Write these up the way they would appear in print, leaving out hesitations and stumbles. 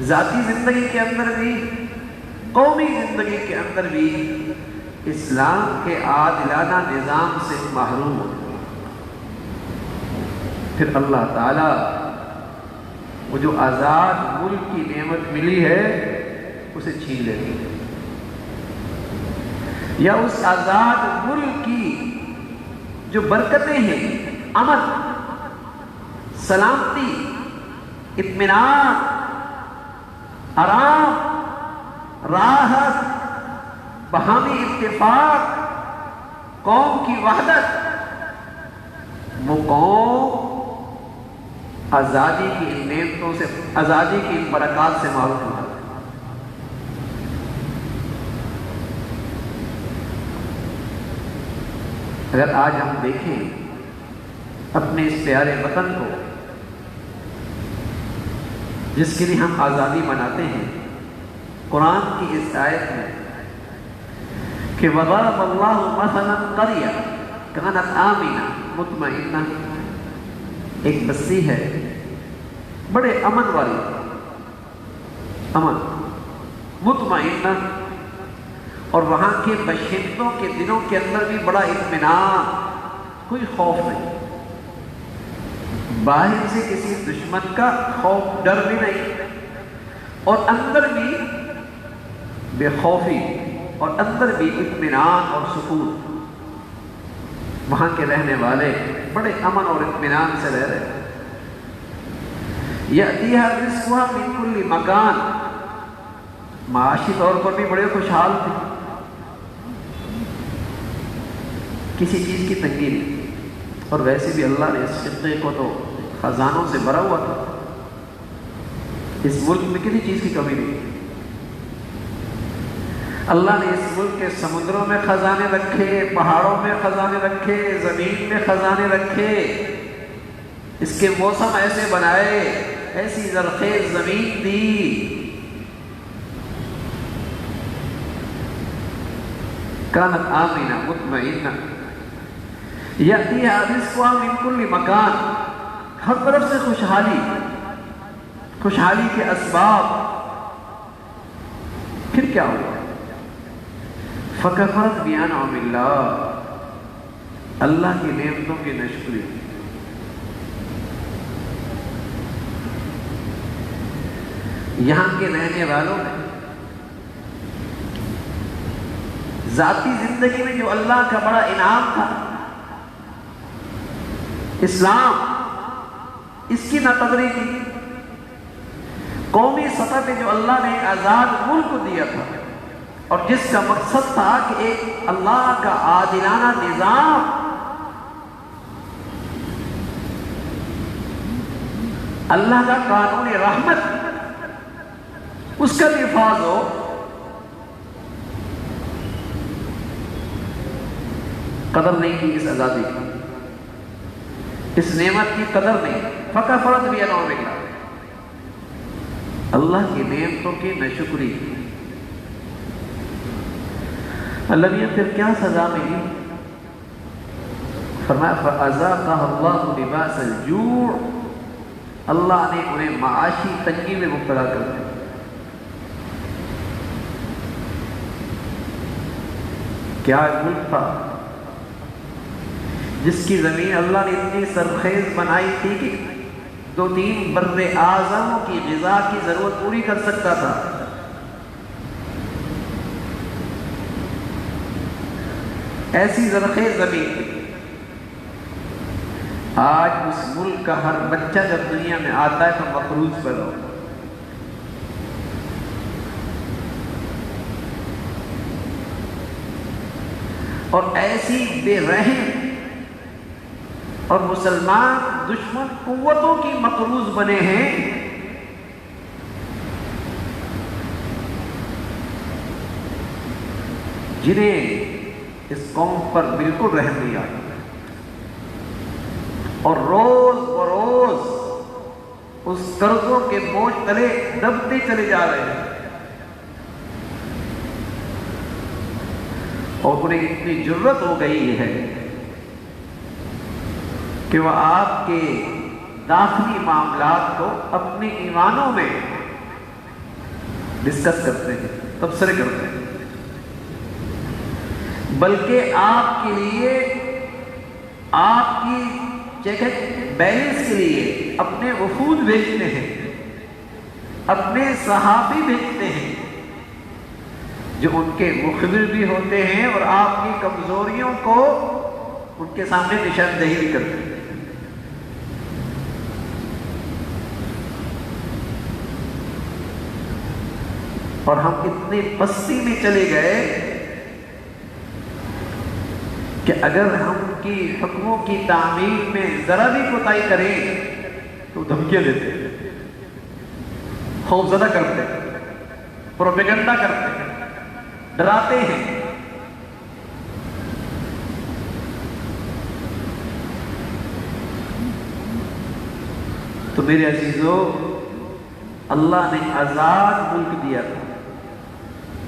ذاتی زندگی کے اندر بھی، قومی زندگی کے اندر بھی اسلام کے عادلانہ نظام سے محروم ہو، پھر اللہ تعالیٰ وہ جو آزاد ملک کی نعمت ملی ہے اسے چھین لیتے ہیں، یا اس آزاد ملک کی جو برکتیں ہیں، امن، سلامتی، اطمینان، آرام، راحت، باہمی اتفاق، قوم کی وحدت، وہ قوم آزادی کی ان نعمتوں سے، آزادی کی ان برکات سے محروم ہے۔ اگر آج ہم دیکھیں اپنے اس پیارے وطن کو جس کے لیے ہم آزادی مناتے ہیں، قرآن کی اس آیت میں کہ وَضَرَبَ اللَّهُ مَثَلًا قَرْيَةً كَانَتْ آمِنَةً مطمئنہ، ایک بستی ہے بڑے امن والی، امن مطمئنہ، اور وہاں کے باشندوں کے دلوں کے اندر بھی بڑا اطمینان، کوئی خوف نہیں، باہر سے کسی دشمن کا خوف ڈر بھی نہیں، اور اندر بھی بے خوفی، اور اندر بھی اطمینان اور سکون، وہاں کے رہنے والے بڑے امن اور اطمینان سے رہ رہے ہیں۔ یأتیہا رزقہا من کل مکان، معاشی طور پر بھی بڑے خوشحال تھے، کسی چیز کی تنگی نہیں، اور ویسے بھی اللہ نے اس خطے کو تو خزانوں سے بھرا ہوا تھا، اس ملک میں کسی چیز کی کمی نہیں، اللہ نے اس ملک کے سمندروں میں خزانے رکھے، پہاڑوں میں خزانے رکھے، زمین میں خزانے رکھے، اس کے موسم ایسے بنائے، ایسی زرخیز زمین دی، کانت آمینہ مطمئنہ، یأتیہا رزقہا من کل مکان، ہر طرف سے خوشحالی، خوشحالی کے اسباب، پھر کیا ہوا؟ فَكَفَرَتْ بِأَنْعُمِ اللَّهِ، اللہ کی نعمتوں کی ناشکری، یہاں کے رہنے والوں نے ذاتی زندگی میں جو اللہ کا بڑا انعام تھا، اسلام، اس کی نہ قدری کی، قومی سطح پہ جو اللہ نے ایک آزاد ملک کو دیا تھا، اور جس کا مقصد تھا کہ ایک اللہ کا عادلانہ نظام، اللہ کا قانون رحمت، اس کا نفاذ ہو، قدر نہیں کی اس آزادی کی، اس نعمت کی قدر نہیں، فَكَفَرَتْ بِأَنْعُمِ اللَّهِ، اللہ کی نعمتوں کی ناشکری۔ اللہ نے پھر کیا سزا ملی؟ فرمایا فَأَذَاقَهَا اللَّهُ لِبَاسَ الْجُوعِ، اللہ نے انہیں معاشی تنگی میں مبتلا کر دیا۔ کیا ملک تھا جس کی زمین اللہ نے اتنی سرخیز بنائی تھی کہ 2-3 بر اعظموں کی غذا کی ضرورت پوری کر سکتا تھا، ایسی زرخیز زمین، آج اس ملک کا ہر بچہ جب دنیا میں آتا ہے تو مقروض پیدا ہوتا ہے، اور ایسی بے رحم اور مسلمان دشمن قوتوں کی مقروض بنے ہیں جنہیں اس قوم پر بالکل رحم نہیں آتا، اور روز بروز اس قرضوں کے بوجھ تلے دبتے چلے جا رہے ہیں، اور انہیں اتنی جرت ہو گئی ہے کہ وہ آپ کے داخلی معاملات کو اپنے ایوانوں میں ڈسکس کرتے ہیں، تبصرے کرتے ہیں، بلکہ آپ کے لیے، آپ کی بیلنس کے لیے اپنے وفود بھیجتے ہیں، اپنے صحابی بھیجتے ہیں جو ان کے مخبر بھی ہوتے ہیں اور آپ کی کمزوریوں کو ان کے سامنے نشاندہی بھی کرتے ہیں۔ اور ہم اتنی پستی میں چلے گئے کہ اگر ہم کی حکموں کی تعمیل میں ذرا بھی کوتاہی کریں تو دھمکیاں دیتے ہیں، خوفزدہ کرتے ہیں، پروپیگنڈا کرتے ہیں، ڈراتے ہیں۔ تو میرے عزیزو، اللہ نے آزاد ملک دیا تھا،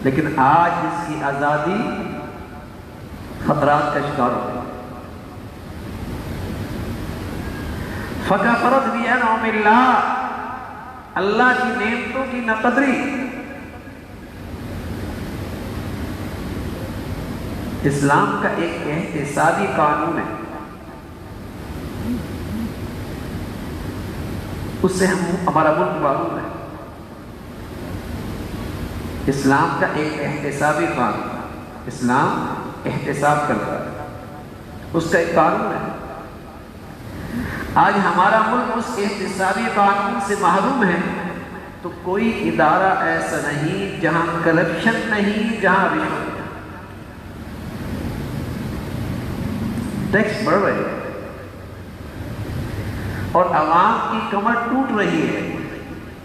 لیکن آج اس کی آزادی خطرات کا شکار ہو گئی۔ فَكَفَرَتْ بِأَنْعُمِ اللَّهِ، اللہ کی نعمتوں کی ناقدری۔ اسلام کا ایک احتسابی قانون ہے، اس سے ہمارا ملک معلوم ہے۔ اسلام کا ایک احتسابی قانون، اسلام احتساب کرتا ہے، اس کا ایک قانون ہے۔ آج ہمارا ملک اس احتسابی قانون سے محروم ہے، تو کوئی ادارہ ایسا نہیں جہاں کرپشن نہیں، جہاں رشوت نہیں۔ ٹیکس بڑھ رہے ہیں اور عوام کی کمر ٹوٹ رہی ہے،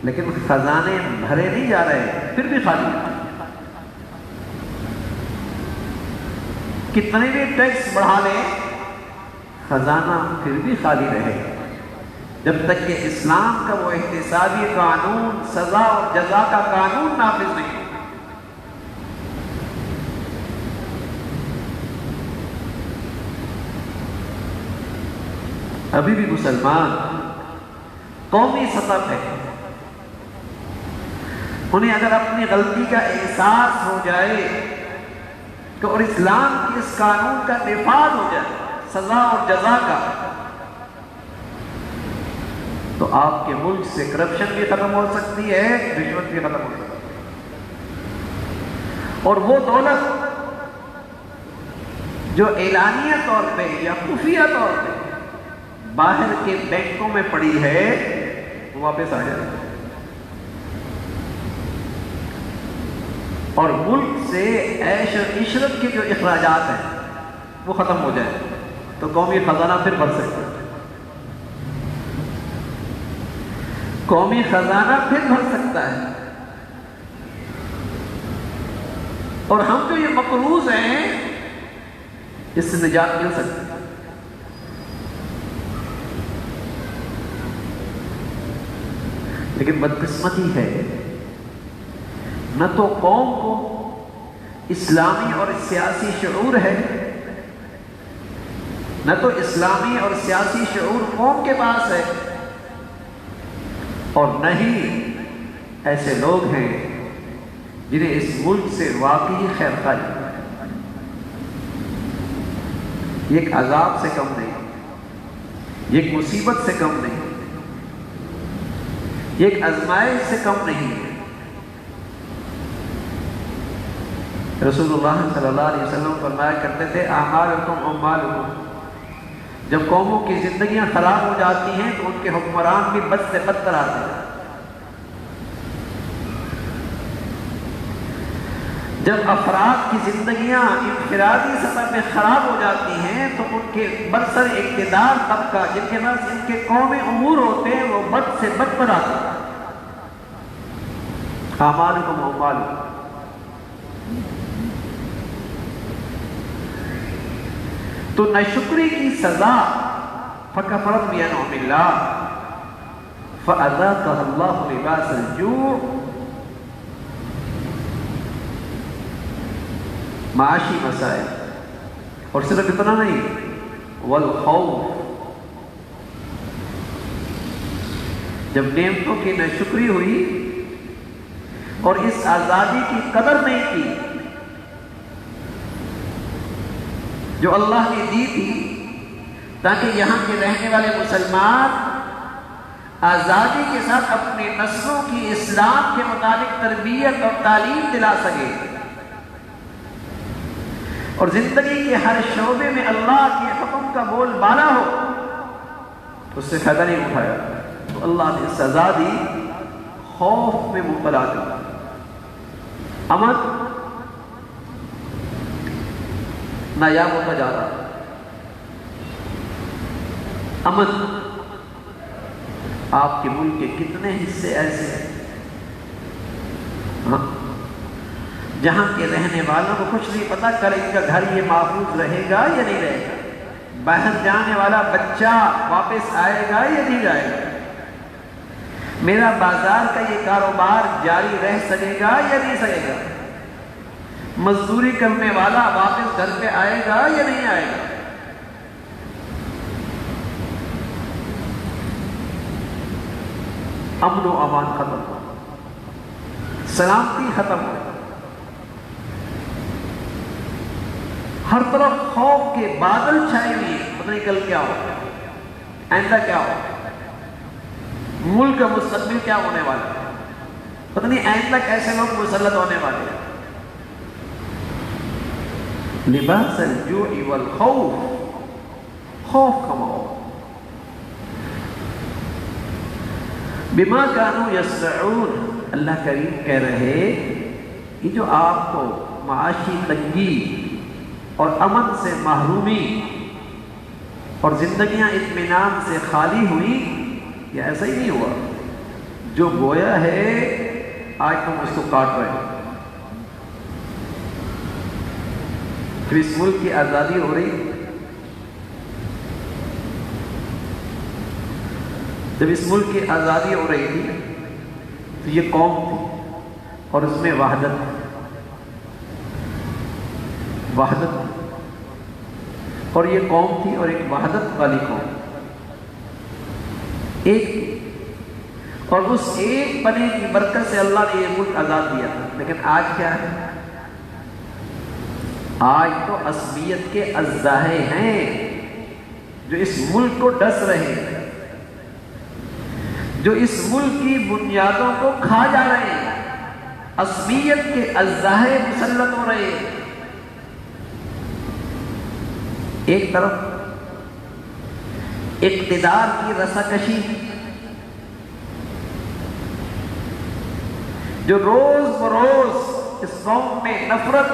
لیکن خزانے بھرے نہیں جا رہے، پھر بھی خالی ہیں۔ کتنے بھی ٹیکس بڑھا لیں، خزانہ پھر بھی خالی رہے گا، جب تک کہ اسلام کا وہ احتسابی قانون، سزا اور جزا کا قانون نافذ نہیں ہو۔ ابھی بھی مسلمان قومی سطح پہ انہیں اگر اپنی غلطی کا احساس ہو جائے کہ اور اسلام کی اس قانون کا نفاذ ہو جائے، سزا اور جزا کا، تو آپ کے ملک سے کرپشن بھی ختم ہو سکتی ہے، رشوت بھی ختم ہو سکتی ہے، اور وہ دولت جو اعلانیہ طور پہ یا خفیہ طور پہ باہر کے بینکوں میں پڑی ہے، وہ واپس آ جائے اور ملک سے عیش و عشرت کے جو اخراجات ہیں وہ ختم ہو جائے، تو قومی خزانہ پھر بھر سکتا ہے، قومی خزانہ پھر بھر سکتا ہے۔ اور ہم جو یہ مقروض ہیں، اس سے نجات مل سکتی ہے۔ لیکن بدقسمتی ہے، نہ تو قوم کو اسلامی اور سیاسی شعور ہے، نہ تو اسلامی اور سیاسی شعور قوم کے پاس ہے، اور نہ ہی ایسے لوگ ہیں جنہیں اس ملک سے واقعی خیر خواہی ہے۔ یہ ایک عذاب سے کم نہیں، یہ ایک مصیبت سے کم نہیں، یہ ایک آزمائش سے کم نہیں ہے۔ رسول اللہ صلی اللہ علیہ وسلم فرمایا کرتے تھے، اعمالکم اعمالکم، جب قوموں کی زندگیاں خراب ہو جاتی ہیں تو ان کے حکمران بھی بد سے بدتر آتے ہیں۔ جب افراد کی زندگیاں انفرادی سطح پہ خراب ہو جاتی ہیں تو ان کے برسر اقتدار طبقہ، جن کے پاس ان کے قومی امور ہوتے ہیں، وہ بد سے بدتر آتے ہیں۔ اعمالکم اعمالکم، تو ناشکری کی سزا فَكَفَرَتْ بِأَنْعُمِ اللَّهِ فَأَذَاقَهَا اللَّهُ لِبَاسَ الْجُوعِ، معاشی مسائل، اور صرف اتنا نہیں، والخوف، جب نعمتوں کی ناشکری ہوئی اور اس آزادی کی قدر نہیں کی جو اللہ نے دی تھی، تاکہ یہاں کے رہنے والے مسلمان آزادی کے ساتھ اپنے نسلوں کی اسلام کے مطابق تربیت اور تعلیم دلا سکے، اور زندگی کے ہر شعبے میں اللہ کے حکم کا بول بالا ہو، اس سے فائدہ نہیں اٹھایا تو اللہ نے سزا دی، خوف میں مبتلا کیا۔ امن نایاب ہوتا جا رہا، امن آپ کے ملک کے کتنے حصے ایسے ہیں جہاں کے رہنے والوں کو کچھ نہیں پتا کل ان کا گھر یہ محفوظ رہے گا یا نہیں رہے گا، باہر جانے والا بچہ واپس آئے گا یا نہیں جائے گا، میرا بازار کا یہ کاروبار جاری رہ سکے گا یا نہیں سکے گا، مزدوری کرنے والا واپس گھر پہ آئے گا یا نہیں آئے گا۔ امن و امان ختم ہو، سلامتی ختم ہو، ہر طرف خوف کے بادل چھائے ہوئے، پتہ نہیں کل کیا ہو، آئندہ کیا ہو، ملک کا مستقبل کیا ہونے والا ہے، پتہ نہیں آئندہ کیسے لوگ مسلط ہونے والے ہیں۔ لباس الجوع والخوف، خوف کا ماحول، بما کانوا یصنعون، اللہ کریم کہہ رہے یہ جو آپ کو معاشی تنگی اور امن سے محرومی اور زندگیاں اطمینان سے خالی ہوئی، یہ ایسا ہی نہیں ہوا، جو گویا ہے آج تم اس کو کاٹ رہے ہیں۔ جب اس ملک کی آزادی ہو رہی، جب اس ملک کی آزادی ہو رہی تھی تو یہ قوم تھی اور اس میں وحدت تھی، وحدت تھی، اور یہ قوم تھی اور ایک وحدت والی قوم، ایک تھی، اور اس ایک پنے کی برکت سے اللہ نے یہ ملک آزاد دیا تھا۔ لیکن آج کیا ہے؟ آج تو عصبیت کے اژدہے ہیں جو اس ملک کو ڈس رہے ہیں، جو اس ملک کی بنیادوں کو کھا جا رہے ہیں، عصبیت کے اژدہے مسلط ہو رہے ہیں۔ ایک طرف اقتدار کی رساکشی جو روز بروز اس قوم میں نفرت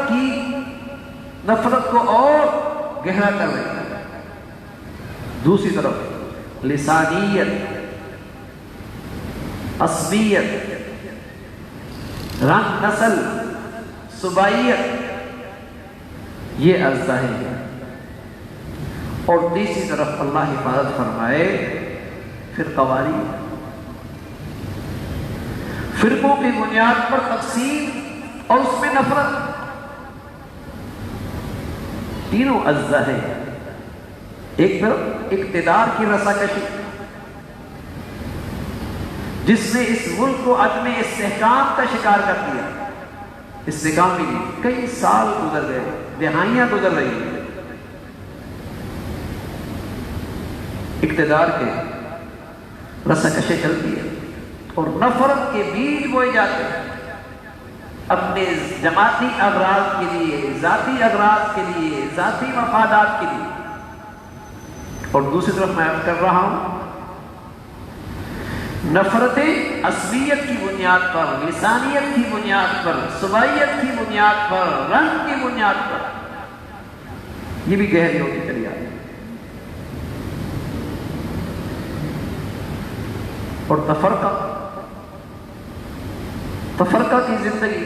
کو اور گہرا کر رہی ہے، دوسری طرف لسانیت، عصبیت، رنگ نسل، صوبائیت، یہ اژدہے ہیں، اور تیسری طرف اللہ حفاظت فرمائے فرقواری، فرقوں کی بنیاد پر تقسیم اور اس میں نفرت، تینوں اژدہے، ایک طرف اقتدار کی رساکشی جس نے اس ملک کو عدم استحکام کا شکار کر دیا، استحکام بھی نہیں، کئی سال گزر گئے، دہائیاں گزر رہی ہیں، اقتدار کے رساکشی چلتی ہے اور نفرت کے بیج بوئے جاتے ہیں اپنے جماعتی اغراض کے لیے، ذاتی اغراض کے لیے، ذاتی مفادات کے لیے، اور دوسری طرف میں عرض کر رہا ہوں نفرتیں عصبیت کی بنیاد پر، لسانیت کی بنیاد پر، صوبائیت کی بنیاد پر، رنگ کی بنیاد پر، یہ بھی گہری ہوتی چلی آتی ہے، اور تفرقہ کی زندگی،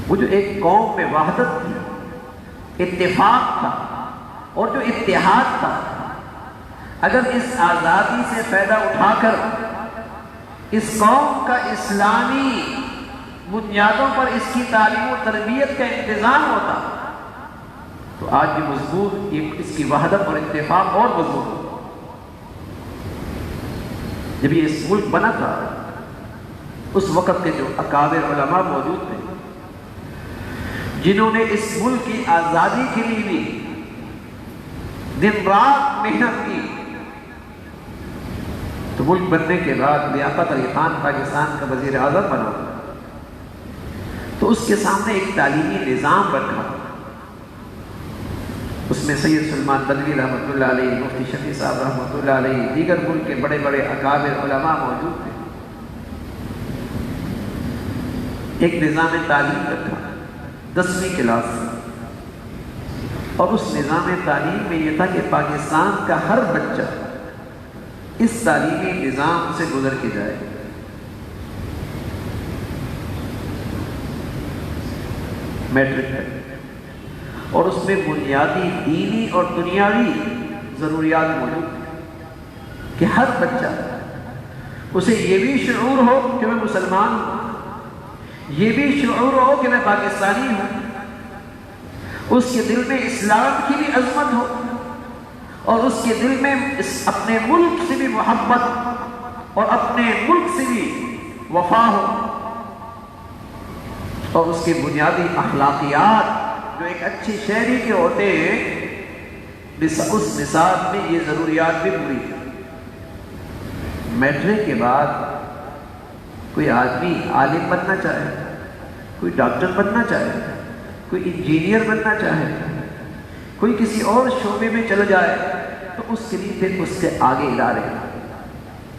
وہ جو ایک قوم میں وحدت تھی، اتفاق تھا اور جو اتحاد تھا، اگر اس آزادی سے فائدہ اٹھا کر اس قوم کا اسلامی بنیادوں پر اس کی تعلیم و تربیت کا انتظام ہوتا تو آج بھی مضبوط اس کی وحدت اور اتفاق اور مضبوط ہوتا۔ جب یہ اس ملک بنا تھا اس وقت کے جو اکابر علماء موجود تھے جنہوں نے اس ملک کی آزادی کے لیے بھی دن رات محنت کی، تو ملک بننے کے بعد لیاقت علی خان پاکستان کا وزیر اعظم بنا تو اس کے سامنے ایک تعلیمی نظام رکھا، اس میں سید سلمان بلوی رحمۃ اللہ علیہ، مفتی شفیع صاحب رحمۃ اللہ علیہ، دیگر ملک کے بڑے بڑے اکابر علماء موجود تھے۔ ایک نظام تعلیم رکھا 10ویں کلاس سے، اور اس نظام تعلیم میں یہ تھا کہ پاکستان کا ہر بچہ اس تعلیمی نظام سے گزر کے جائے۔ میٹرک ہے، اور اس میں بنیادی دینی اور دنیاوی ضروریات موجود ہیں کہ ہر بچہ اسے یہ بھی شعور ہو کہ میں مسلمان ہوں، یہ بھی شعور ہو کہ میں پاکستانی ہوں، اس کے دل میں اسلام کی بھی عظمت ہو، اور اس کے دل میں اپنے ملک سے بھی محبت اور اپنے ملک سے بھی وفا ہو، اور اس کے بنیادی اخلاقیات جو ایک اچھی شہری کے ہوتے ہیں اس نصاب میں یہ ضروریات بھی پوری ہیں۔ میٹرک کے بعد کوئی آدمی عالم بننا چاہے، کوئی ڈاکٹر بننا چاہے، کوئی انجینئر بننا چاہے، کوئی کسی اور شعبے میں چل جائے تو اس کے لیے پھر اس کے آگے ادارے ہیں،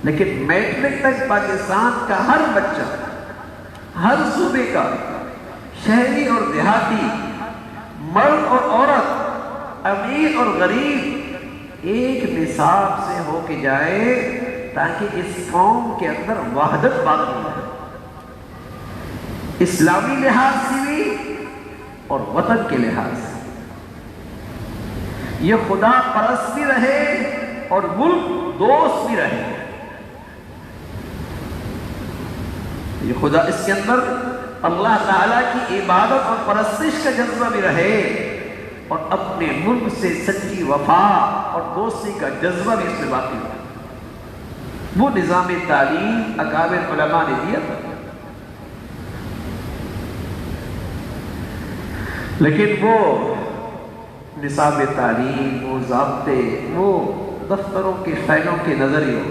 لیکن میٹرک تک پاکستان کا ہر بچہ، ہر صوبے کا شہری اور دیہاتی، مرد اور عورت، امیر اور غریب ایک نصاب سے ہو کے جائے تاکہ اس قوم کے اندر وحدت باقی رہے، اسلامی لحاظ سے بھی اور وطن کے لحاظ سے، یہ خدا پرست بھی رہے اور ملک دوست بھی رہے۔ یہ خدا اس کے اندر اللہ تعالیٰ کی عبادت اور پرستش کا جذبہ بھی رہے، اور اپنے ملک سے سچی وفا اور دوستی کا جذبہ بھی اس میں باقی رہے۔ وہ نظام تعلیم اکابر علماء نے دیا تھا، لیکن وہ نصاب تعلیم، وہ ضابطے، وہ دفتروں کے فائلوں کے نظریوں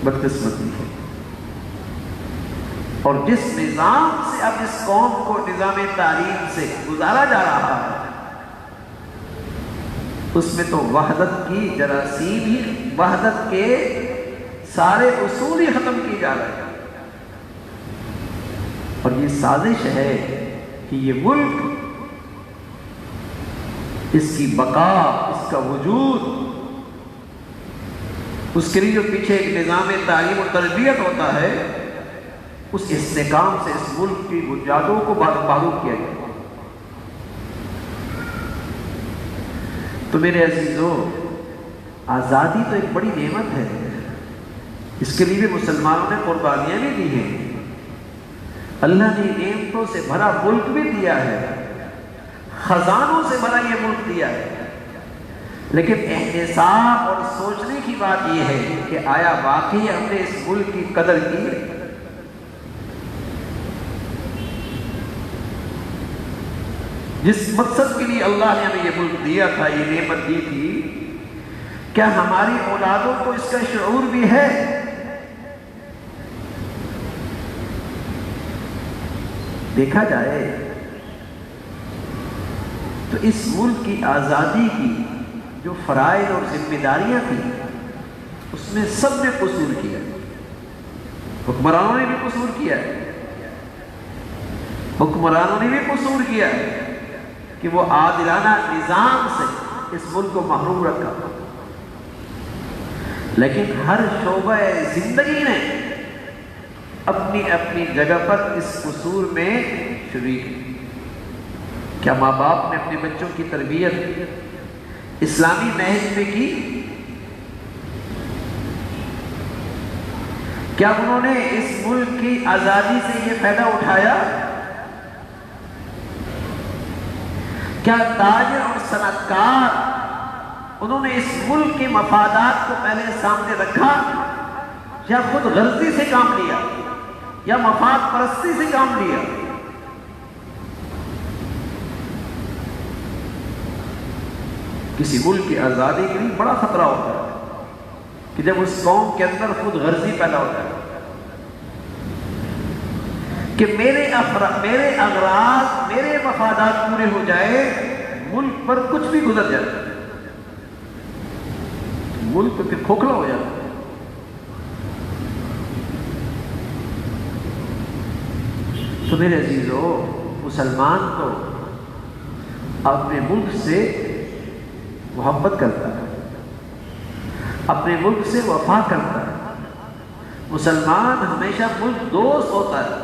بدقسمتی ہے، اور جس نظام سے اب اس قوم کو نظام تعلیم سے گزارا جا رہا ہے اس میں تو وحدت کی جراثیم ہی، وحدت کے سارے اصول ہی ختم کی جا رہے ہیں، اور یہ سازش ہے کہ یہ ملک، اس کی بقا، اس کا وجود، اس کے لیے جو پیچھے ایک نظام تعلیم و تربیت ہوتا ہے، اس استحکام سے اس ملک کی بنیادوں کو معروف کیا گیا۔ تو میرے عزیزو، آزادی تو ایک بڑی نعمت ہے، اس کے لیے بھی مسلمانوں نے قربانیاں بھی دی ہیں، اللہ نے نعمتوں سے بھرا ملک بھی دیا ہے، خزانوں سے بھرا یہ ملک دیا ہے، لیکن احتساب اور سوچنے کی بات یہ ہے کہ آیا واقعی ہم نے اس ملک کی قدر کی ہے؟ جس مقصد کے لیے اللہ نے ہمیں یہ ملک دیا تھا، یہ نعمت دی تھی، کیا ہماری اولادوں کو اس کا شعور بھی ہے؟ دیکھا جائے تو اس ملک کی آزادی کی جو فرائض اور ذمہ داریاں تھیں اس میں سب نے قصور کیا، حکمرانوں نے بھی قصور کیا ہے، حکمرانوں نے بھی قصور کیا ہے کہ وہ عادلانہ نظام سے اس ملک کو محروم رکھا، لیکن ہر شعبہ زندگی نے اپنی اپنی جگہ پر اس قصور میں شریک ہے۔ کیا ماں باپ نے اپنے بچوں کی تربیت اسلامی نہج میں کی؟ کیا انہوں نے اس ملک کی آزادی سے یہ فائدہ اٹھایا؟ کیا تاجر اور صنعت کار انہوں نے اس ملک کے مفادات کو پہلے سامنے رکھا یا خود غرضی سے کام لیا یا مفاد پرستی سے کام لیا. کسی ملک کی آزادی کے لیے بڑا خطرہ ہوتا ہے کہ جب اس قوم کے اندر خود غرضی پیدا ہوتا ہے کہ میرے اغراض، میرے مفادات پورے ہو جائے، ملک پر کچھ بھی گزر جائے، ملک پھر کھوکھلا ہو جاتا ہے. تو میرے عزیزو، مسلمان تو اپنے ملک سے محبت کرتا ہے، اپنے ملک سے وفا کرتا ہے. مسلمان ہمیشہ ملک دوست ہوتا ہے،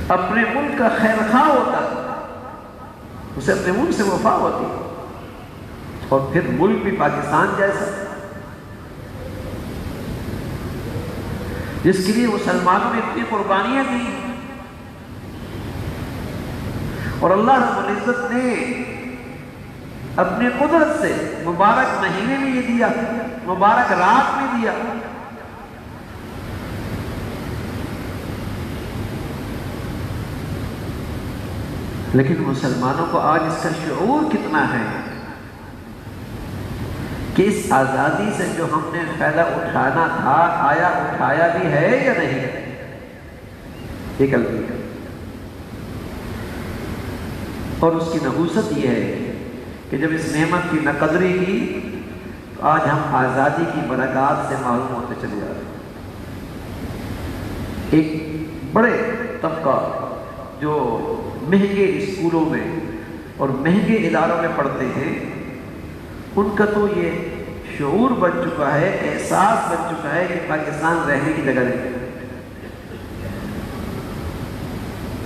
اپنے ملک کا خیر خواہ ہوتا ہے، اسے اپنے ملک سے وفا ہوتی ہے. اور پھر ملک بھی پاکستان جیسا جس کے لیے مسلمانوں نے اتنی قربانیاں دی، اور اللہ رب العزت نے اپنے قدرت سے مبارک مہینے میں یہ دیا، مبارک رات میں دیا. لیکن مسلمانوں کو آج اس کا شعور کتنا ہے کہ اس آزادی سے جو ہم نے فائدہ اٹھانا تھا، آیا اٹھایا بھی ہے یا نہیں؟ یہ غلطی ہے. اور اس کی نحوست یہ ہے کہ جب اس نعمت کی ناقدری کی تو آج ہم آزادی کی برکات سے معلوم ہوتے چلے جا رہے ہیں. ایک بڑے طبقہ جو مہنگے اسکولوں میں اور مہنگے اداروں میں پڑھتے ہیں، ان کا تو یہ شعور بن چکا ہے، احساس بن چکا ہے کہ پاکستان رہنے کی جگہ نہیں.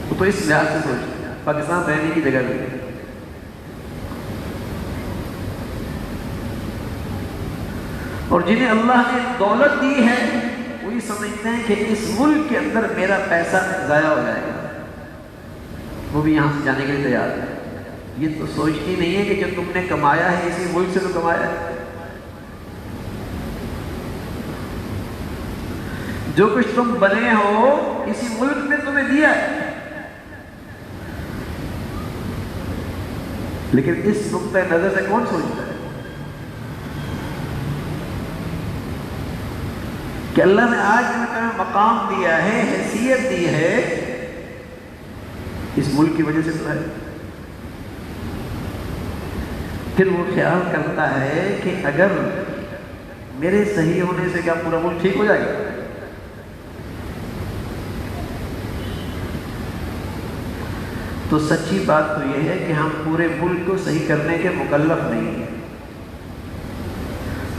وہ تو اس لحاظ سے سوچتے ہیں پاکستان رہنے کی جگہ نہیں. اور جنہیں اللہ نے دولت دی ہے وہ یہ سمجھتے ہیں کہ اس ملک کے اندر میرا پیسہ ضائع ہو جائے گا، وہ بھی یہاں سے جانے کے لیے تیار ہے. یہ تو سوچتی نہیں ہے کہ جو تم نے کمایا ہے اسی ملک سے تو کمایا ہے. جو کچھ تم بنے ہو اسی ملک نے تمہیں دیا ہے. لیکن اس نقطۂ نظر سے کون سوچتا ہے کہ اللہ نے آج تمہیں مقام دیا ہے، حیثیت دی ہے، اس ملک کی وجہ سے تو ہے. پھر وہ خیال کرتا ہے کہ اگر میرے صحیح ہونے سے کیا پورا ملک ٹھیک ہو جائے گا؟ تو سچی بات تو یہ ہے کہ ہم پورے ملک کو صحیح کرنے کے مکلف نہیں ہیں.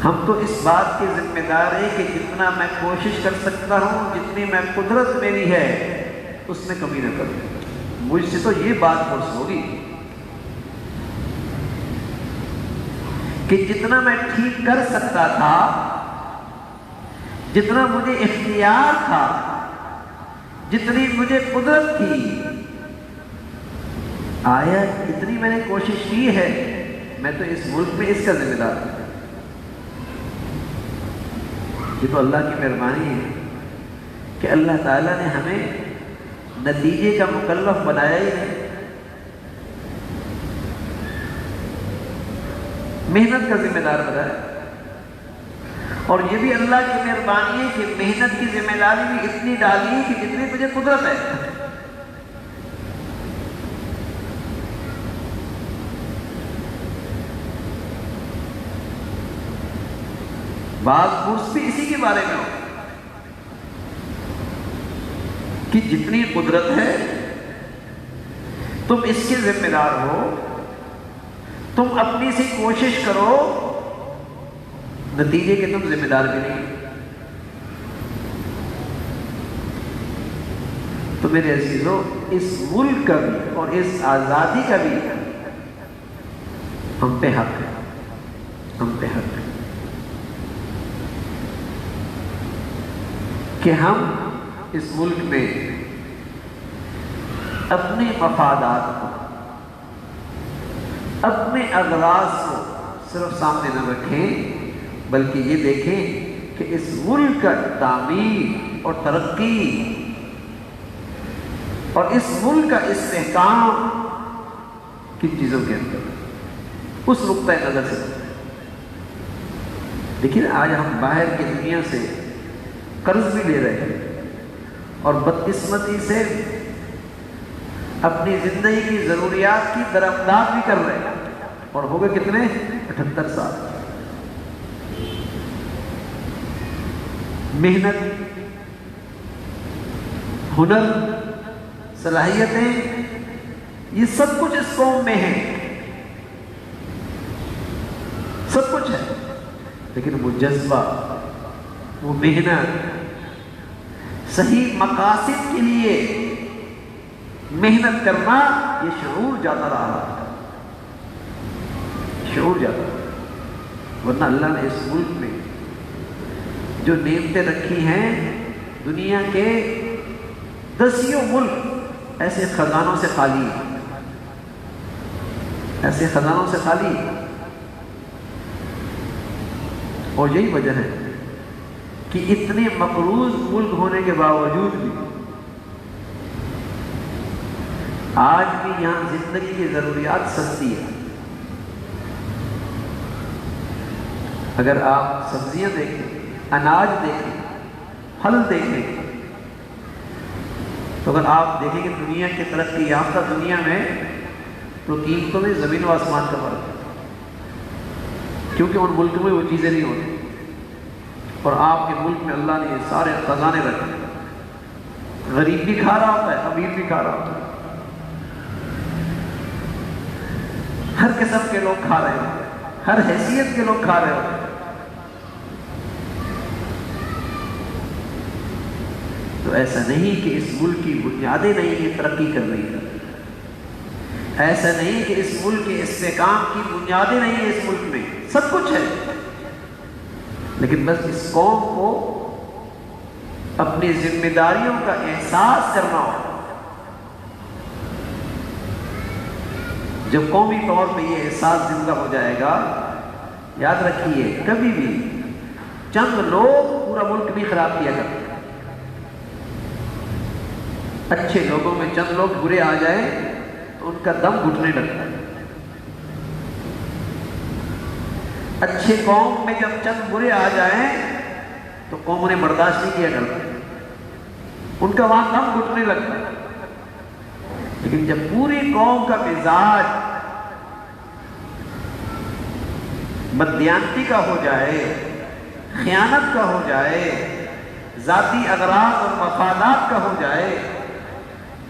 ہم تو اس بات کے ذمہ دار ہیں کہ جتنا میں کوشش کر سکتا ہوں، جتنی میں قدرت میری ہے اس میں کمی نہ کروں. مجھ سے تو یہ بات فرض ہوگی کہ جتنا میں ٹھیک کر سکتا تھا، جتنا مجھے اختیار تھا، جتنی مجھے قدرت تھی، آیا اتنی میں نے کوشش کی ہے. میں تو اس ملک میں اس کا ذمہ دار ہوں. یہ تو اللہ کی مہربانی ہے کہ اللہ تعالیٰ نے ہمیں نتیجے کا مکلف بنایا ہی نہیں. محنت کا ذمہ دار بنایا. اور یہ بھی اللہ کی مہربانی ہے کہ محنت کی ذمہ داری بھی اتنی ڈالی کہ جتنی مجھے قدرت ہے. بعض فرص بھی اسی کے بارے میں ہو کہ جتنی قدرت ہے تم اس کے ذمہ دار ہو، تم اپنی سی کوشش کرو، نتیجے کے تم ذمہ دار بھی نہیں. تو میرے عزیزو، اس ملک کا بھی اور اس آزادی کا بھی ہم پہ حق ہے، ہم پہ حق ہے کہ ہم اس ملک میں اپنے مفادات کو، اپنے اغراض کو صرف سامنے نہ رکھیں، بلکہ یہ دیکھیں کہ اس ملک کا تعمیر اور ترقی اور اس ملک کا استحکام کن چیزوں کے اندر، اس نقطۂ نظر سے۔ لیکن آج ہم باہر کی دنیا سے قرض بھی لے رہے ہیں اور بدقسمتی سے اپنی زندگی کی ضروریات کی درآمدات بھی کر رہے ہیں، اور ہو گئے کتنے؟ 78 سال۔ محنت، ہنر، صلاحیتیں، یہ سب کچھ اس قوم میں ہے، سب کچھ ہے، لیکن وہ جذبہ، وہ محنت، صحیح مقاصد کے لیے محنت کرنا، یہ شعور جاتا رہا، شعور جاتا رہا۔ ورنہ اللہ نے اس ملک میں جو نعمتیں رکھی ہیں، دنیا کے 10 ملک ایسے خزانوں سے خالی ہیں، ایسے خزانوں سے خالی ہیں۔ اور یہی وجہ ہے کہ اتنے مقروض ملک ہونے کے باوجود بھی آج بھی یہاں زندگی کی ضروریات سستی ہے۔ اگر آپ سبزیاں دیکھیں، اناج دیکھیں، پھل دیکھیں، تو اگر آپ دیکھیں کہ دنیا کی ترقی یافتہ دنیا میں تو قیمتوں میں زمین و آسمان کا فرق ہے، کیونکہ ان ملک میں وہ چیزیں نہیں ہوتی، اور آپ کے ملک میں اللہ نے یہ سارے خزانے رکھے۔ غریب بھی کھا رہا ہوتا ہے، امیر بھی کھا رہا ہوتا ہے، ہر قسم کے لوگ کھا رہے ہوتے ہیں، ہر حیثیت کے لوگ کھا رہے ہوتے ہیں۔ تو ایسا نہیں کہ اس ملک کی بنیادیں نہیں یہ ترقی کر رہی ہے، ایسا نہیں کہ اس ملک کے استحکام کی بنیادیں نہیں ہیں، اس ملک میں سب کچھ ہے، لیکن بس اس قوم کو اپنی ذمہ داریوں کا احساس کرنا ہو۔ جب قومی طور پہ یہ احساس زندہ ہو جائے گا، یاد رکھیے کبھی بھی چند لوگ پورا ملک نہیں خراب کیا کرتے۔ اچھے لوگوں میں چند لوگ برے آ جائیں تو ان کا دم گھٹنے لگتا ہے۔ اچھے قوم میں جب چند برے آ جائیں تو قوم انہیں برداشت نہیں کیا کرتی، ان کا وہاں دم گھٹنے لگتا ہے۔ لیکن جب پوری قوم کا مزاج بددیانتی کا ہو جائے، خیانت کا ہو جائے، ذاتی اغراض اور مفادات کا ہو جائے،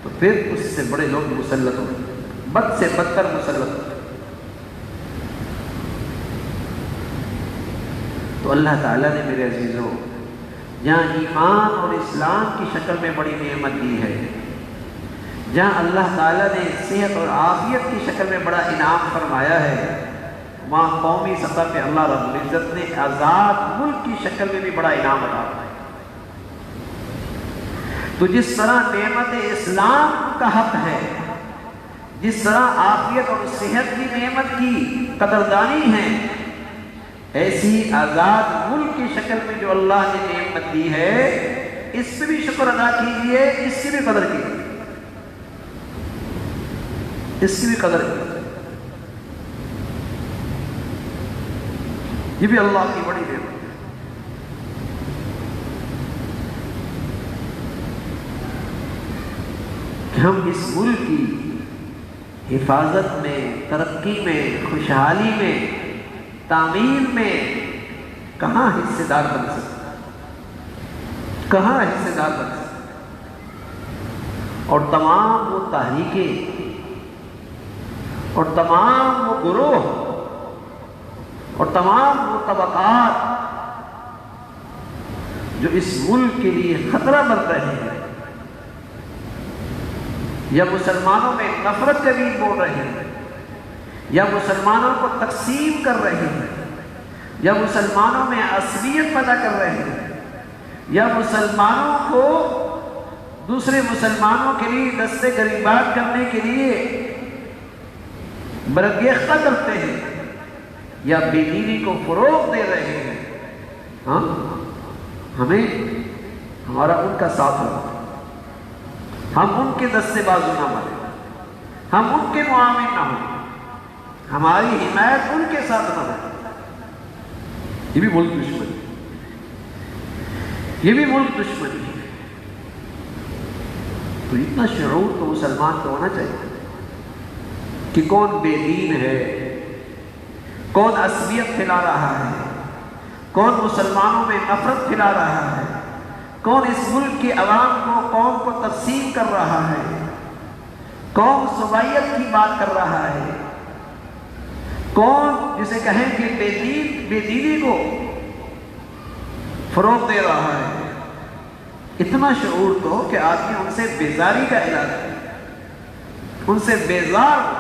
تو پھر اس سے بڑے لوگ مسلط ہوتے ہیں، بد سے بدتر مسلط ہوتے ہیں۔ تو اللہ تعالیٰ نے میرے عزیزوں جہاں ایمان اور اسلام کی شکل میں بڑی نعمت دی ہے، جہاں اللہ تعالیٰ نے صحت اور عافیت کی شکل میں بڑا انعام فرمایا ہے، وہاں قومی سطح پہ اللہ رب العزت نے آزاد ملک کی شکل میں بھی بڑا انعام عطا فرمایا۔ تو جس طرح نعمت اسلام کا حق ہے، جس طرح عافیت اور صحت کی نعمت کی قدردانی ہے، ایسی آزاد ملک کی شکل میں جو اللہ نے نعمت دی ہے، اس پہ بھی شکر ادا کیجیے، اس کی بھی قدر کیجیے، اس کی بھی قدر کیجیے۔ یہ بھی اللہ کی بڑی نعمت ہے۔ کہ ہم اس ملک کی حفاظت میں، ترقی میں، خوشحالی میں، تعمیر میں کہاں حصے دار بن سکتے، کہاں حصے دار بن سکتے، اور تمام وہ تحریکیں اور تمام وہ گروہ اور تمام وہ طبقات جو اس ملک کے لیے خطرہ بن رہے ہیں، یا مسلمانوں میں نفرت کا بیج بول رہے ہیں، یا مسلمانوں کو تقسیم کر رہے ہیں، یا مسلمانوں میں عصبیت پیدا کر رہے ہیں، یا مسلمانوں کو دوسرے مسلمانوں کے لیے دستے گریبان کرنے کے لیے برگیختہ کرتے ہیں، یا بے دینی کو فروغ دے رہے ہیں، ہاں ہمیں ہمارا ان کا ساتھ ہو، ہم ان کے دستے بازو نہ بنے، ہم ان کے معاون نہ ہوں، ہماری حمایت ان کے ساتھ نہ ہو۔ یہ بھی ملک دشمنی، یہ بھی ملک دشمنی ہے۔ تو اتنا شعور تو مسلمان کو ہونا چاہیے کہ کون بے دین ہے، کون عصبیت پھیلا رہا ہے، کون مسلمانوں میں نفرت پھیلا رہا ہے، کون اس ملک کے عوام کو قوم کو تقسیم کر رہا ہے، کون صوبائیت کی بات کر رہا ہے، کون جسے کہیں کہ بے دینی کو فروغ دے رہا ہے۔ اتنا شعور تو کہ آدمی ان سے بیزاری کا علاج ہے، ان سے بیزار ہو،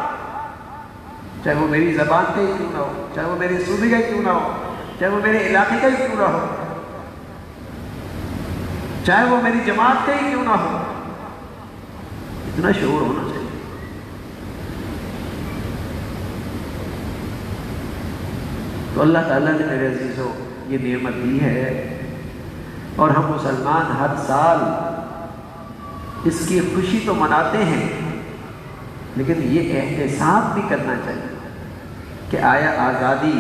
چاہے وہ میری زبان کا ہی کیوں نہ ہو، چاہے وہ میری صوبے کا ہی کیوں نہ ہو، چاہے وہ میرے علاقے کا ہی کیوں نہ ہو، چاہے وہ میری جماعت کا ہی کیوں نہ ہو، اتنا شعور ہونا چاہیے۔ تو اللہ تعالیٰ نے میرے عزیزوں یہ نعمت دی ہے، اور ہم مسلمان ہر سال اس کی خوشی تو مناتے ہیں، لیکن یہ احتساب بھی کرنا چاہیے کہ آیا آزادی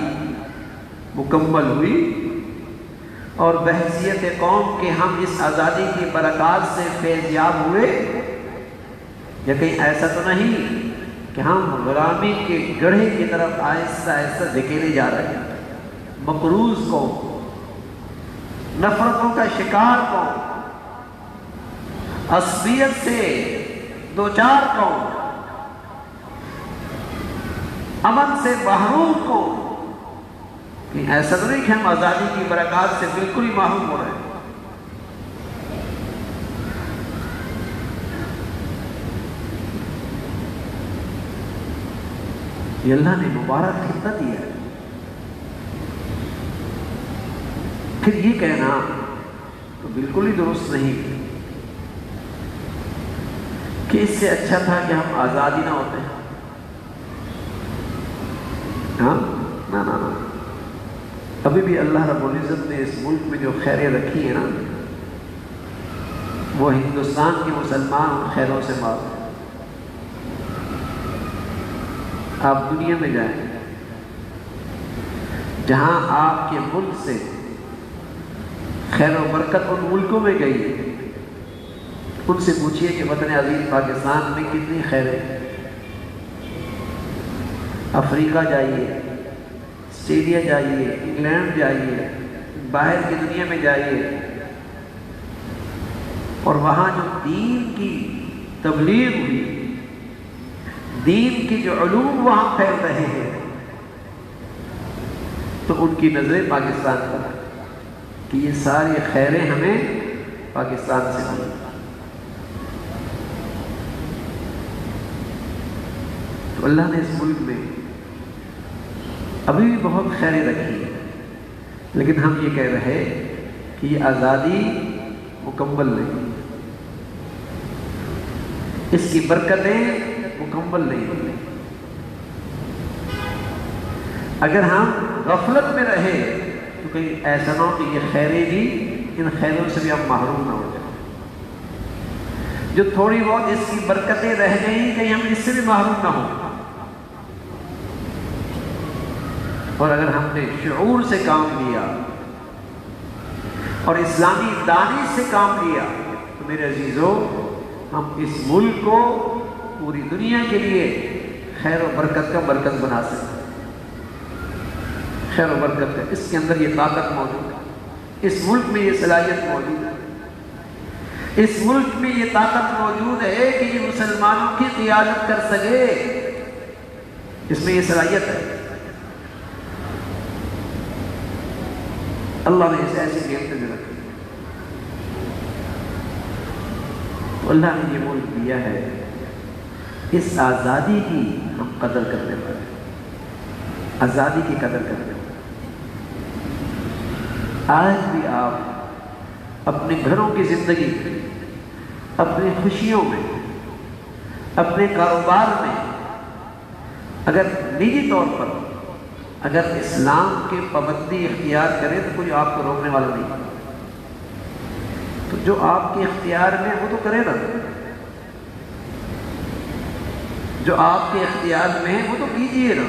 مکمل ہوئی اور بحیثیت قوم کے ہم اس آزادی کی برکات سے فیض یاب ہوئے، یا کہیں ایسا تو نہیں کہ ہم غلامی کے گڑھے کی طرف آہستہ آہستہ دھکیلے جا رہے ہیں۔ مقروض کو، نفرتوں کا شکار کو، عصبیت سے دوچار کو، امن سے محروم کو، ایسا تو نہیں کہ ہم آزادی کی برکات سے بالکل ہی محروم ہو رہے ہیں۔ یہ اللہ نے مبارک خطہ دیا ہے۔ پھر یہ کہنا تو بالکل ہی درست نہیں کہ اس سے اچھا تھا کہ ہم آزادی نہ ہوتے ہیں۔ ہاں نہ ابھی بھی اللہ رب العزت نے اس ملک میں جو خیریں رکھی ہیں نا، وہ ہندوستان کے مسلمان ان خیروں سے معروف ہیں۔ آپ دنیا میں جائیں، جہاں آپ کے ملک سے خیر و برکت ان ملکوں میں گئی ہے، ان سے پوچھئے کہ وطن عزیز پاکستان میں کتنی خیریں ہیں۔ افریقہ جائیے، آسٹریلیا جائیے، انگلینڈ جائیے، باہر کی دنیا میں جائیے، اور وہاں جو دین کی تبلیغ ہوئی، دین کے جو علوم وہاں پھیل رہے ہیں، تو ان کی نظریں پاکستان پر کہ یہ ساری خیریں ہمیں پاکستان سے ملی۔ تو اللہ نے اس ملک میں ابھی بھی بہت خیریں رکھی ہیں، لیکن ہم یہ کہہ رہے کہ یہ آزادی مکمل نہیں، اس کی برکتیں مکمل نہیں ہوئی۔ اگر ہم غفلت میں رہے تو کہیں ایسا نہ ہو کہ یہ خیریں بھی، ان خیروں سے بھی ہم محروم نہ ہو جائیں۔ جو تھوڑی بہت اس کی برکتیں رہ گئی، کہیں ہم اس سے بھی محروم نہ ہوں۔ اور اگر ہم نے شعور سے کام لیا اور اسلامی دانش سے کام لیا تو میرے عزیزوں، ہم اس ملک کو پوری دنیا کے لیے خیر و برکت کا مرکز بنا سکتے ہیں۔ خیر و برکت کا، اس کے اندر یہ طاقت موجود ہے، اس ملک میں یہ صلاحیت موجود ہے، اس ملک میں یہ طاقت موجود ہے کہ یہ مسلمانوں کی قیادت کر سکے، اس میں یہ صلاحیت ہے۔ اللہ نے اسے ایسی نعمتیں دے رکھی، تو اللہ نے یہ ملک دیا ہے، اس آزادی کی ہم قدر کرنے والے، آزادی کی قدر کرنے والے۔ آج بھی آپ اپنے گھروں کی زندگی میں، اپنی خوشیوں میں، اپنے کاروبار میں، اگر نجی طور پر اگر اسلام کے پابندی اختیار کریں تو کوئی آپ کو روکنے والا نہیں۔ جو آپ کے اختیار میں وہ تو کرے نا، جو آپ کے اختیار میں وہ تو کیجیے نا۔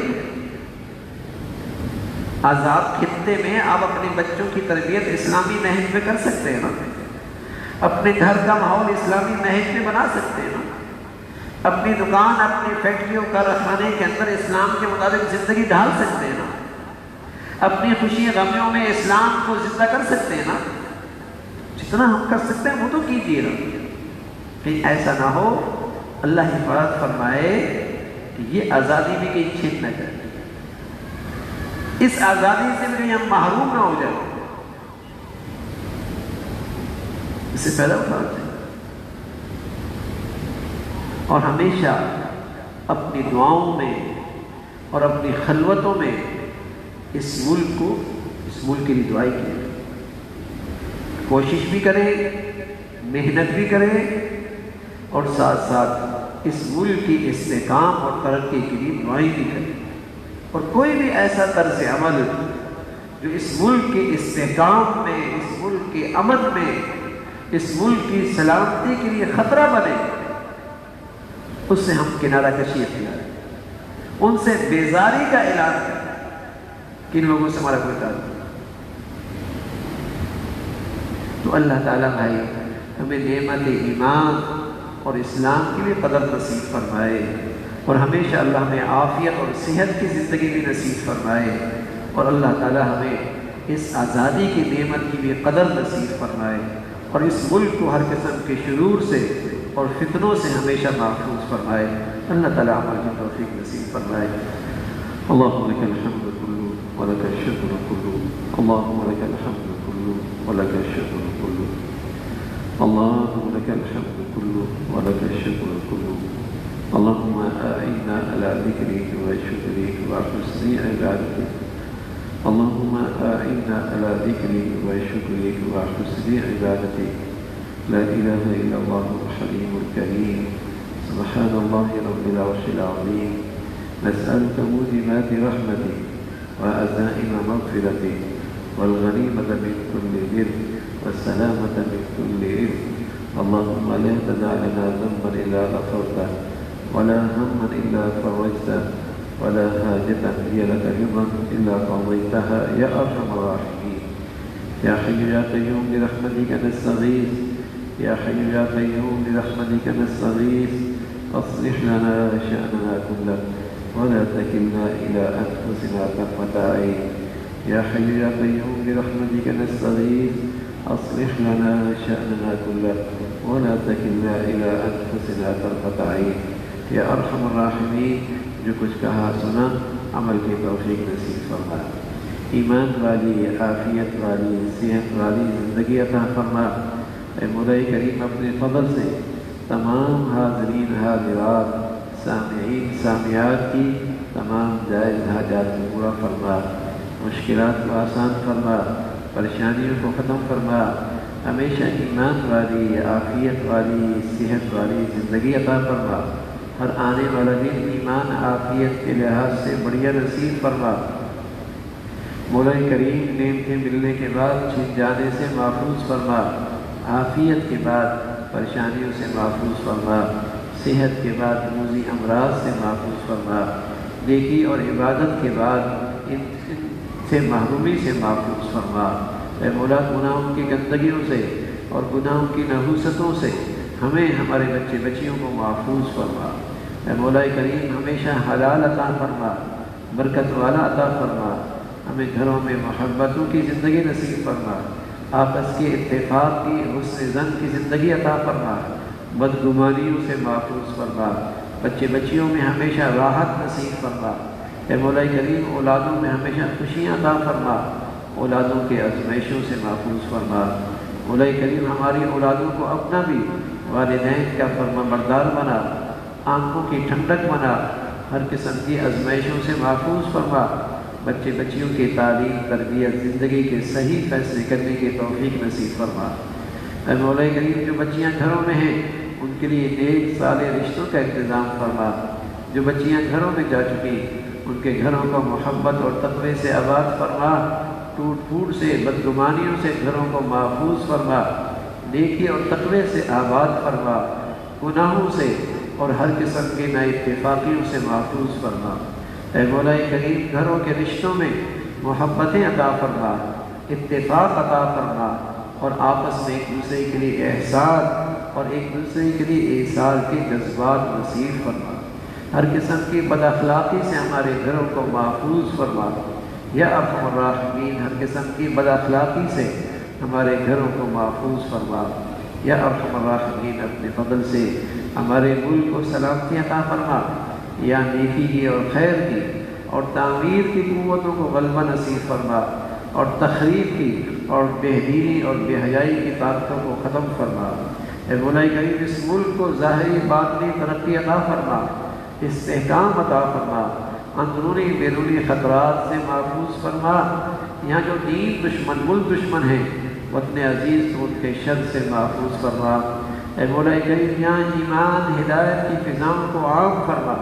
آزاد خطے میں آپ اپنے بچوں کی تربیت اسلامی نہج میں کر سکتے ہیں نا، اپنے گھر کا ماحول اسلامی نہج میں بنا سکتے ہیں نا، اپنی دکان، اپنی فیکٹریوں، کارخانے کے اندر اسلام کے مطابق زندگی ڈھال سکتے ہیں نا، اپنی خوشی غمیوں میں اسلام کو زندہ کر سکتے ہیں نا۔ جتنا ہم کر سکتے ہیں وہ تو کیجیے نا، کہیں ایسا نہ ہو اللہ حفاظت فرمائے کہ یہ آزادی بھی کہیں چھین نہ جائے، اس آزادی سے بھی کہیں ہم محروم نہ ہو جائیں، اس سے فائدہ اٹھانا چاہیے۔ اور ہمیشہ اپنی دعاؤں میں اور اپنی خلوتوں میں اس ملک کے لیے دعائی کی، کوشش بھی کریں، محنت بھی کریں، اور ساتھ ساتھ اس ملک کی استحکام اور ترقی کے لیے دعائیں بھی کریں۔ اور کوئی بھی ایسا طرز عمل جو اس ملک کے استحکام میں، اس ملک کے امن میں، اس ملک کی سلامتی کے لیے خطرہ بنے، اس سے ہم کنارہ کشی اختیار کریں، ان سے بیزاری کا اعلان کریں کہ ان لوگوں سے ہمارا کوئی تعلق نہیں۔ تو اللہ تعالیٰ بھائی ہمیں نعمت ایمان اور اسلام کے لیے قدر نصیب فرمائے، اور ہمیشہ اللہ ہمیں عافیت اور صحت کی زندگی بھی نصیب فرمائے، اور اللہ تعالیٰ ہمیں اس آزادی کی نعمت کی بھی قدر نصیب فرمائے، اور اس ملک کو ہر قسم کے شرور سے اور فتنوں سے ہمیشہ محفوظ فرمائے۔ اللہ تعالیٰ عمل کی توفیق نصیب فرمائے۔ اللہم لک الحمد کلو ولک الشکر کلو، اللہم لک الحمد کلو ولک الشکر کلو، اللہم لک الحمد کلو ولک الشکر کلو، اللہم اعنا علی ذکرک و شکرک و حسن عبادتک، اللہم اعنا علی ذکرک و شکرک و حسن عبادتک، لا إله إلا الله الحليم الكريم، سبحان الله رب العرش العظيم، نسألك موجبات رحمتك وعزائم مغفرتك والغنيمة من كل بر والسلامة من كل إثم، اللهم لا تدع لنا ذنبا إلا غفرته ولا هما إلا فرجته ولا حاجة هي لك رضا إلا قضيتها يا أرحم الراحمين، يا حي يا قيوم برحمتك نستغيث، يا حي يا قيوم برحمتك نستغيث، أصلح لنا شأننا كله ولا تكلنا إلى أنفسنا طرفة عين، يا حي يا قيوم برحمتك نستغيث، أصلح لنا شأننا كله ولا تكلنا إلى أنفسنا طرفة عين، يا أرحم الراحمين۔ جو کچھ کہا سنا عمل کی توفیق نصیب فرما، ایمان والی، عافیت والی، صحت والی زندگی عطا فرما۔ اے مولا کریم اپنے فضل سے تمام حاضرین حاضرات، سامعین سامعات کی تمام جائز حاجات کو پورا فرما، مشکلات کو آسان فرما، پریشانیوں کو ختم فرما، ہمیشہ ایمان والی، عافیت والی، صحت والی زندگی عطا فرما، ہر آنے والا دن ایمان عافیت کے لحاظ سے بڑھیا نصیب فرما۔ مولا کریم نعمتیں ملنے کے بعد چھن جانے سے محفوظ فرما، عافیت کے بعد پریشانیوں سے محفوظ فرما، صحت کے بعد موذی امراض سے محفوظ فرما، نیکی اور عبادت کے بعد ان سے محرومی سے محفوظ فرما۔ اے مولا گناہوں کی گندگیوں سے اور گناہوں کی نحوستوں سے ہمیں ہمارے بچے بچیوں کو محفوظ فرما۔ اے مولا کریم ہمیشہ حلال عطا فرما، برکت والا عطا فرما، ہمیں گھروں میں محبتوں کی زندگی نصیب فرما، آپس کے اتفاق کی حسن ظن کی زندگی عطا فرما، بدگمانیوں سے محفوظ فرما، بچے بچیوں میں ہمیشہ راحت نصیب فرما۔ اے مولا کریم اولادوں میں ہمیشہ خوشیاں عطا فرما، اولادوں کے آزمائشوں سے محفوظ فرما۔ مولا کریم ہماری اولادوں کو اپنا بھی والدین کا فرما بردار بنا، آنکھوں کی ٹھنڈک بنا، ہر قسم کی آزمائشوں سے محفوظ فرما، بچے بچیوں کی تعلیم، تربیت، زندگی کے صحیح فیصلے کرنے کی توفیق نصیب فرما۔ اے مولا کریم جو بچیاں گھروں میں ہیں ان کے لیے نیک صالح رشتوں کا انتظام فرما، جو بچیاں گھروں میں جا چکی ان کے گھروں کو محبت اور تقوی سے آباد فرما، ٹوٹ پھوٹ سے بدگمانیوں سے گھروں کو محفوظ فرما، نیکی اور تقوی سے آباد فرما، گناہوں سے اور ہر قسم کے نا اتفاقیوں سے محفوظ فرما۔ اے مولا کریم، گھروں کے رشتوں میں محبتیں عطا فرما، اتفاق عطا فرما، اور آپس میں ایک دوسرے کے لیے احسان اور ایک دوسرے کے لیے ایثار کے جذبات نصیب فرما۔ ہر قسم کی بد اخلاقی سے ہمارے گھروں کو محفوظ فرما یا ارحم الراحمین۔ ہر قسم کی بد اخلاقی سے ہمارے گھروں کو محفوظ فرما یا ارحم الراحمین۔ اپنے فضل سے ہمارے ملک کو سلامتی عطا فرما، یا نیکی کی اور خیر کی اور تعمیر کی قوتوں کو غلبہ نصیب فرما، اور تخریب کی اور بے دینی اور بے حیائی کی طاقتوں کو ختم فرما۔ اے مولا کریم، اس ملک کو ظاہری باطنی ترقی عطا فرما، استحکام عطا فرما، اندرونی بیرونی خطرات سے محفوظ فرما۔ یہاں جو دین دشمن، ملک دشمن ہیں، وطن عزیز کو ان کے شر سے محفوظ فرما۔ اے مولا کریم، یہاں ایمان ہدایت کی فضاؤں کو عام فرما،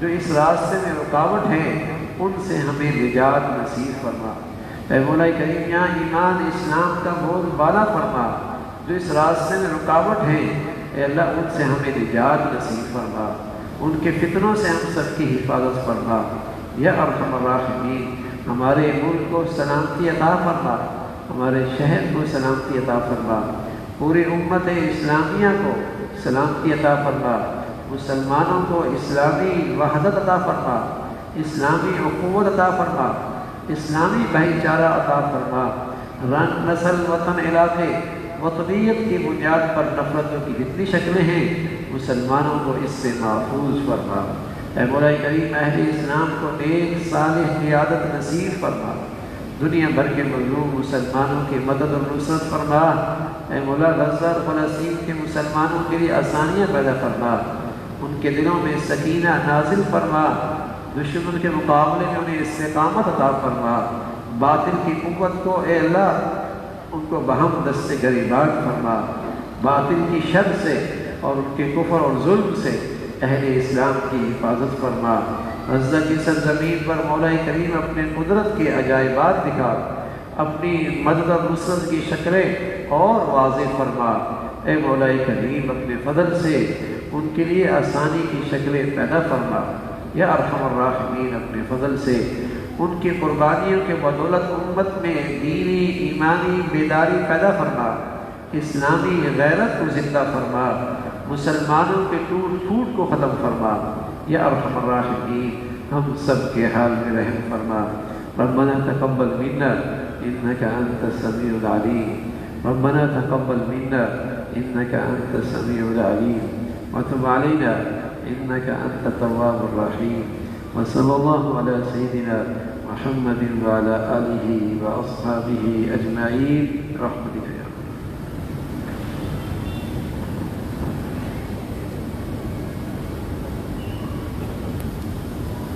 جو اس راستے میں رکاوٹ ہیں ان سے ہمیں نجات نصیب فرما۔ اے مولا کریم، یہاں ایمان اسلام کا بول بالا فرما، جو اس راستے میں رکاوٹ ہیں اے اللہ ان سے ہمیں نجات نصیب فرما، ان کے فتنوں سے ہم سب کی حفاظت فرما یا ارحم الراحمین۔ ہمارے ملک کو سلامتی عطا فرما، ہمارے شہر کو سلامتی عطا فرما، پوری امت اسلامیہ کو سلامتی عطا فرما، مسلمانوں کو اسلامی وحدت عطا فرما، اسلامی اخوت عطا فرما، اسلامی بھائی چارہ عطا فرما۔ رنگ، نسل، وطن، علاقے، وطنیت کی بنیاد پر نفرتوں کی جتنی شکلیں ہیں مسلمانوں کو اس سے محفوظ فرما۔ اے مولا کریم، اہل اسلام کو نیک صالح قیادت نصیب فرما، دنیا بھر کے مظلوم مسلمانوں کی مدد اور نصرت فرما۔ اے مولا، غزہ اور فلسطین کے مسلمانوں کے لیے آسانیاں پیدا فرما، ان کے دلوں میں سکینہ نازل فرما، دشمن کے مقابلے میں انہیں استقامت عطا فرما، باطل کی قوت کو اے اللہ ان کو بہم دست گریبان فرما، باطل کی شر سے اور ان کے کفر اور ظلم سے اہل اسلام کی حفاظت فرما۔ غزہ کی سرزمین پر مولا کریم اپنے قدرت کے عجائبات دکھا، اپنی مدد اور نصرت کی شکلیں اور واضح فرما۔ اے مولا کریم، اپنے فضل سے ان کے لیے آسانی کی شکلیں پیدا فرما یا ارحم الراحمین۔ اپنے فضل سے ان کی قربانیوں کے بدولت امت میں دینی ایمانی بیداری پیدا فرما، اسلامی غیرت کو زندہ فرما، مسلمانوں کے ٹوٹ پھوٹ کو ختم فرما یا ارحم الراحمین۔ ہم سب کے حال میں رحم فرما۔ ربنا تقبل منا انك انت السميع العليم، ربنا تقبل منا انك انت السميع العليم وتب علينا انك انت التواب الرحيم، وصلى الله على سيدنا محمد وعلى آله وأصحابه أجمعين برحمتك يا